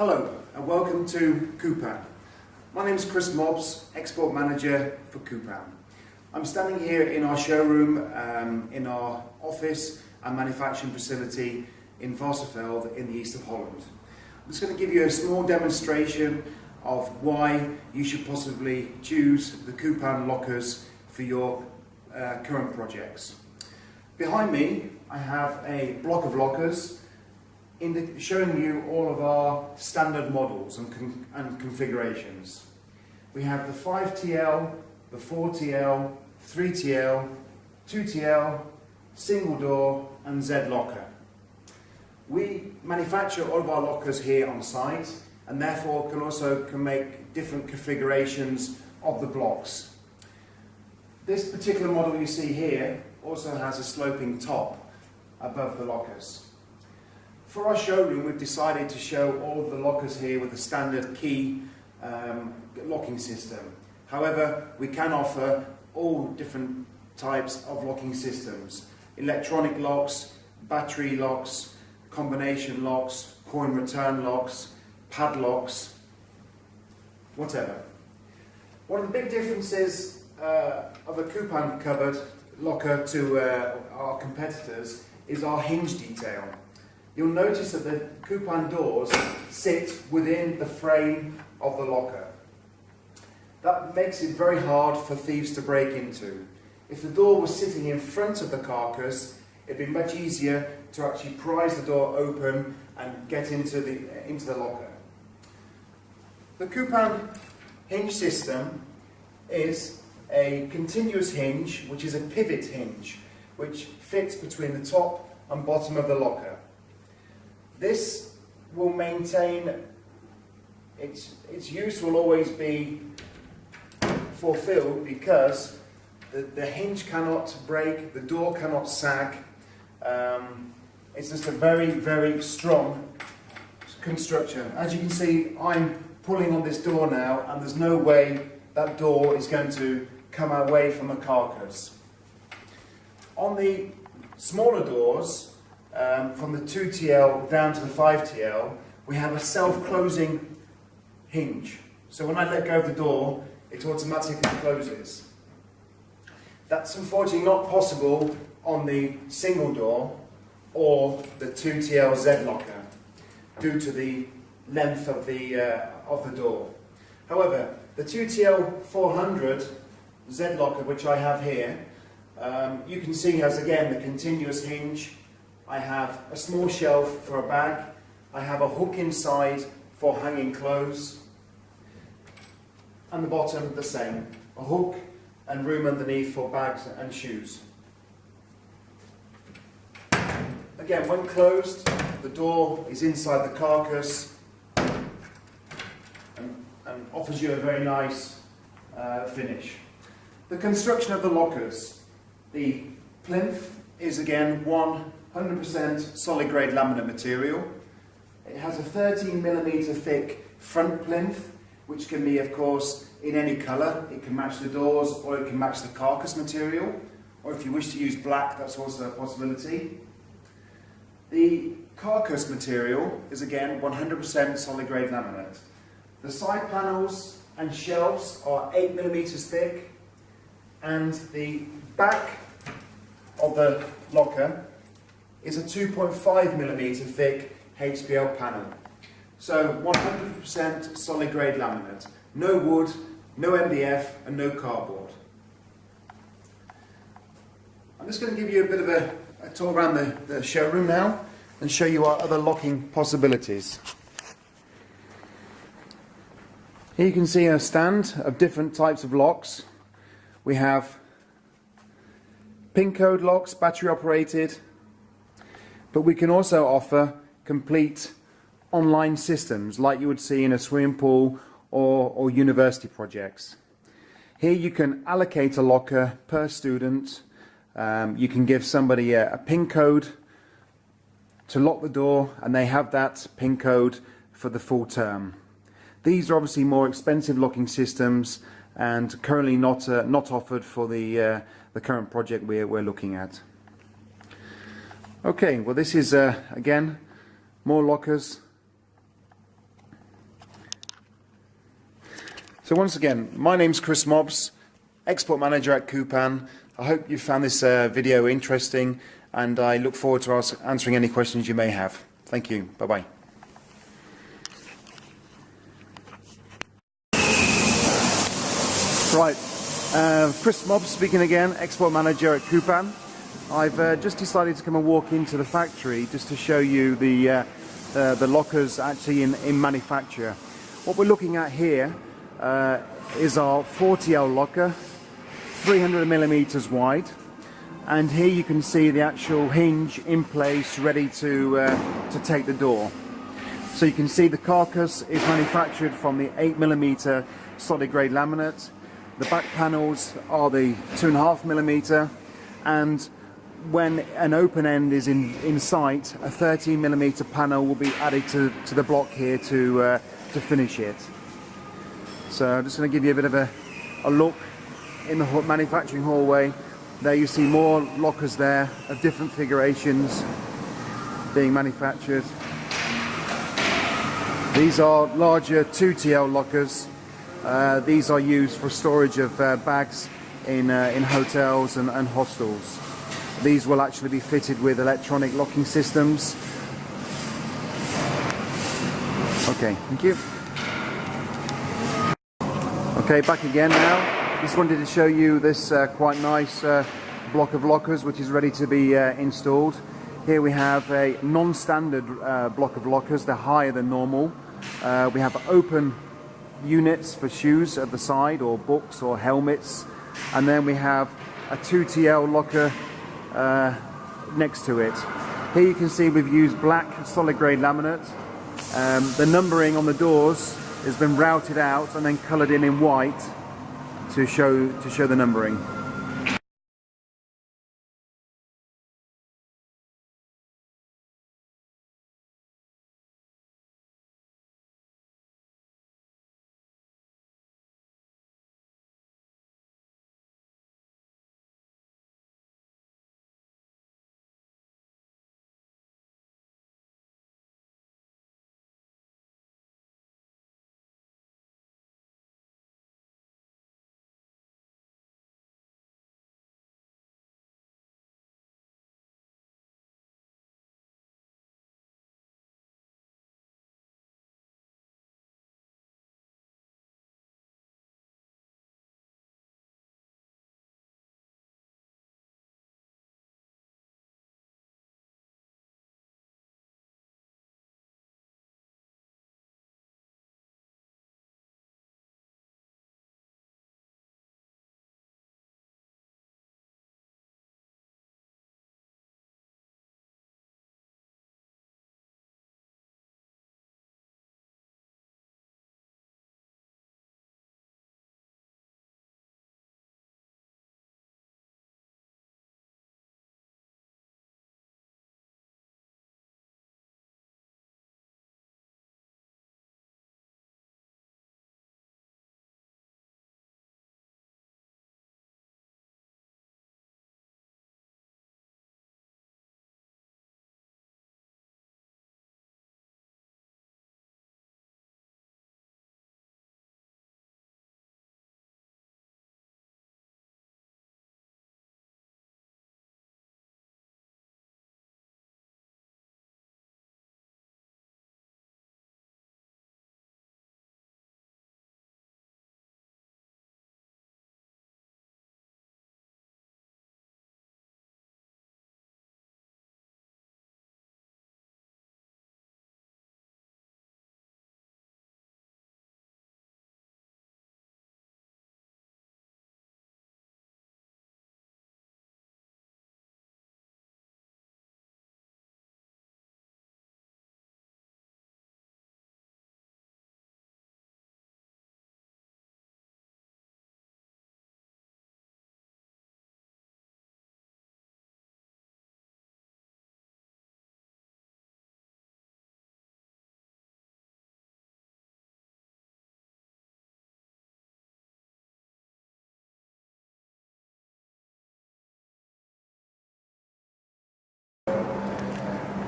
Hello and welcome to Kupan. My name is Chris Mobbs, Export Manager for Kupan. I'm standing here in our showroom, in our office and manufacturing facility in Varsseveld in the east of Holland. I'm just going to give you a small demonstration of why you should possibly choose the Kupan lockers for your current projects. Behind me I have a block of lockers showing you all of our standard models and configurations. We have the 5TL, the 4TL, 3TL, 2TL, single door and Z locker. We manufacture all of our lockers here on site and therefore can make different configurations of the blocks. This particular model you see here also has a sloping top above the lockers. For our showroom, we've decided to show all the lockers here with a standard key locking system. However, we can offer all different types of locking systems: electronic locks, battery locks, combination locks, coin return locks, padlocks, whatever. One of the big differences of a Kupan cupboard locker to our competitors is our hinge detail. You'll notice that the Kupan doors sit within the frame of the locker. That makes it very hard for thieves to break into. If the door was sitting in front of the carcass, it'd be much easier to actually prise the door open and get into the locker. The Kupan hinge system is a continuous hinge, which is a pivot hinge, which fits between the top and bottom of the locker. This will maintain, its use will always be fulfilled because the hinge cannot break, the door cannot sag. It's just a very, very strong construction. As you can see, I'm pulling on this door now and there's no way that door is going to come away from the carcass. On the smaller doors, from the 2TL down to the 5TL, we have a self-closing hinge. So when I let go of the door, it automatically closes. That's unfortunately not possible on the single door or the 2TL Z locker due to the length of the door. However, the 2TL 400 Z locker, which I have here, you can see has again the continuous hinge. I have a small shelf for a bag. I have a hook inside for hanging clothes. And the bottom the same. A hook and room underneath for bags and shoes. Again, when closed, the door is inside the carcass and offers you a very nice finish. The construction of the lockers. The plinth is again 100% solid grade laminate material. It has a 13mm thick front plinth, which can be of course in any colour. It can match the doors or it can match the carcass material, or if you wish to use black, that's also a possibility. The carcass material is again 100% solid grade laminate. The side panels and shelves are 8mm thick, and the back of the locker is a 2.5mm thick HPL panel. So 100% solid grade laminate. No wood, no MDF and no cardboard. I'm just going to give you a bit of a tour around the showroom now and show you our other locking possibilities. Here you can see a stand of different types of locks. We have pin code locks, battery operated, but we can also offer complete online systems like you would see in a swimming pool or university projects. Here you can allocate a locker per student. You can give somebody a pin code to lock the door and they have that pin code for the full term. These are obviously more expensive locking systems and currently not offered for the current project we're looking at. Okay, well this is again more lockers So once again, my name's Chris Mobbs, Export Manager at Kupan. I hope you found this video interesting, and I look forward to answering any questions you may have. Thank you. Bye-bye. Right, Chris Mobbs speaking again, Export Manager at Kupan. I've just decided to come and walk into the factory just to show you the lockers actually in manufacture. What we're looking at here is our 40L locker, 300 millimeters wide, and here you can see the actual hinge in place, ready to take the door. So you can see the carcass is manufactured from the 8mm solid grade laminate. The back panels are the 2.5 millimeter, and when an open end is in sight, a 13mm panel will be added to the block here to finish it. So I'm just going to give you a bit of a look in the manufacturing hallway. There you see more lockers there of different configurations being manufactured. These are larger 2TL lockers. These are used for storage of bags in hotels and hostels. These will actually be fitted with electronic locking systems. Okay, thank you. Okay, back again now. Just wanted to show you this quite nice block of lockers which is ready to be installed. Here we have a non-standard block of lockers. They're higher than normal. We have open units for shoes at the side, or books or helmets, and then we have a 2TL locker next to it. Here you can see we've used black solid grade laminate. The numbering on the doors has been routed out and then coloured in white to show the numbering.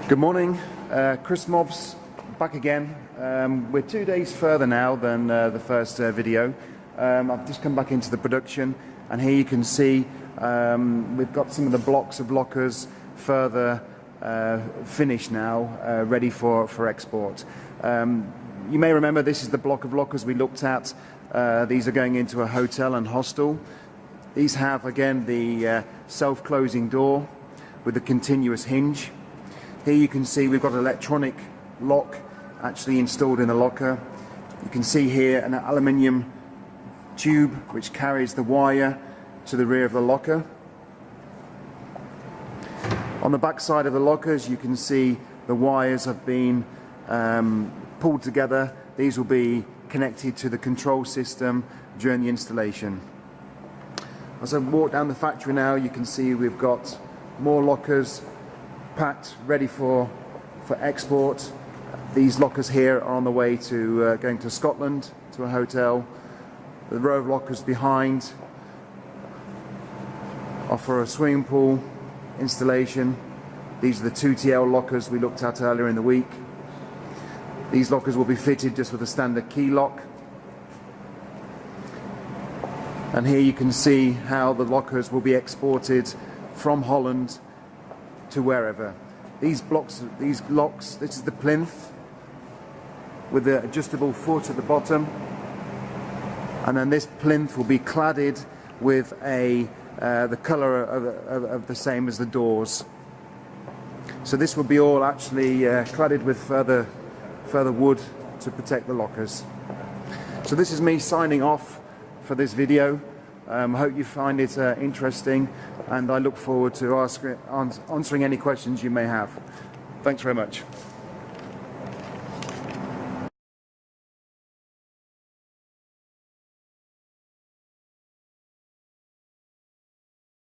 Good morning, Chris Mobbs back again. We're 2 days further now than the first video. I've just come back into the production, and here you can see we've got some of the blocks of lockers further finished now, ready for export. You may remember this is the block of lockers we looked at. These are going into a hotel and hostel. These have, again, the self-closing door with a continuous hinge. Here you can see we've got an electronic lock actually installed in the locker. You can see here an aluminium tube which carries the wire to the rear of the locker. On the back side of the lockers you can see the wires have been pulled together. These will be connected to the control system during the installation. As I walk down the factory now, you can see we've got more lockers packed, ready for export. These lockers here are on the way to going to Scotland, to a hotel. The row of lockers behind are for a swimming pool installation. These are the 2TL lockers we looked at earlier in the week. These lockers will be fitted just with a standard key lock. And here you can see how the lockers will be exported from Holland to wherever. These locks, this is the plinth with the adjustable foot at the bottom, and then this plinth will be cladded with the colour of the same as the doors. So this will be all actually cladded with further wood to protect the lockers. So this is me signing off for this video. I hope you find it interesting, and I look forward to answering any questions you may have. Thanks very much.